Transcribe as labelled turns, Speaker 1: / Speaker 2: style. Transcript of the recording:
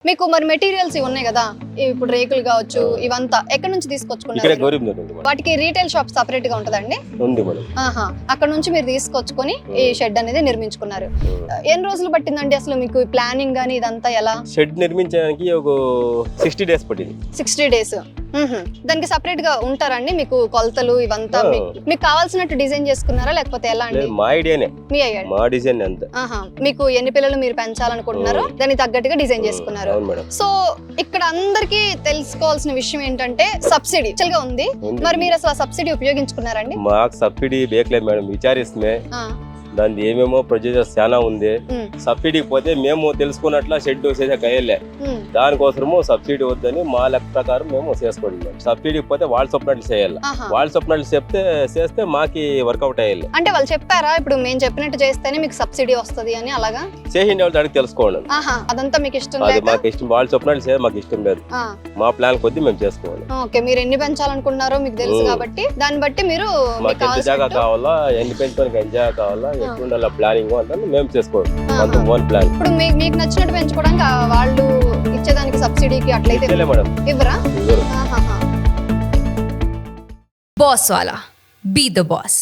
Speaker 1: మీకు మరి మెటీరియల్స్ ఇవి ఉన్నాయి కదా, ఇప్పుడు రేకులు కావచ్చు, ఇవంతా ఎక్కడి నుంచి తీసుకొచ్చుకున్నారు? వాటికి రీటైల్ షాప్ సెపరేట్ గా ఉంటదండి? ఆహా, అక్కడ నుంచి మీరు తీసుకొచ్చుకొని ఈ షెడ్ అనేది నిర్మించుకున్నారు. ఎన్ని రోజులు పట్టిందండి అసలు మీకు ప్లానింగ్ గానీ ఇదంతా? ఎలా
Speaker 2: షెడ్ నిర్మించడానికి ఒక 60 days పట్టింది.
Speaker 1: 60 days. దానికి సెపరేట్ గా ఉంటారండి మీకు కొలతలు ఇవంతా? మీకు కావాల్సినట్టు డిజైన్ చేసుకున్నారా లేకపోతే ఎలా అండి?
Speaker 2: మా ఐడియానే,
Speaker 1: మీ ఐడియా,
Speaker 2: మా డిజైన్ అంతే.
Speaker 1: మీకు ఎన్ని పిల్లలు మీరు పెంచాలనుకుంటున్నారో దానికి తగ్గట్టుగా డిజైన్ చేసుకున్నారు. సో ఇక్కడ అందరికి తెలుసుకోవాల్సిన విషయం ఏంటంటే సబ్సిడీ గా ఉంది. మరి మీరు అసలు సబ్సిడీ ఉపయోగించుకున్నారండి?
Speaker 2: మాకు సబ్సిడీ బేకలేదు మేడం, విచారిస్తే దాని ఏమేమో ప్రొసీజర్స్ చాలా ఉంది. సబ్సిడీ పోతే మేము తెలుసుకున్నట్ల షెడ్ చేసాక అయ్యలే, దానికోసము సబ్సిడీ వద్దని మా లెక్క ప్రకారం మేము చేసుకోండి. సబ్సిడీ పోతే వాళ్ళ స్వప్నట్లు చేయాలి, వాళ్ళ స్వప్నట్లు చేస్తే మాకి వర్కౌట్ అయ్యాలి.
Speaker 1: అంటే వాళ్ళు చెప్పారా ఇప్పుడు మేము చెప్పినట్టు చేస్తేనే మీకు సబ్సిడీ వస్తుంది అని? అలాగా
Speaker 2: చేసిండే వాళ్ళు అడిగి తెలుసుకోండి.
Speaker 1: అదంతా మీకు ఇష్టం?
Speaker 2: అది మాకు ఇష్టం, వాళ్ళ స్వప్నాలు చేయాలి మాకు ఇష్టం లేదు. మా ప్లాన్ కొద్ది మేము చేసుకోవాలి.
Speaker 1: ఓకే, మీరు ఎన్ని పెంచాలనుకున్నారో మీకు తెలుసు కాబట్టి దాన్ని బట్టి మీరు
Speaker 2: మాకు ఎంత జాగా కావాలా, ఎన్ని పెంచుకోనికి ఎంత జాగా కావాలా, ఎట్లుండాల ప్లానింగ్ అంటే మేము చేసుకోవాలి. Own plan.
Speaker 1: ఇప్పుడు మీకు నచ్చినట్టు పెంచుకోవడానికి వాళ్ళు ఇచ్చేదానికి సబ్సిడీకి అట్లయితే ఇవ్వరా?
Speaker 3: బాస్ వాలా, బీ ద బాస్.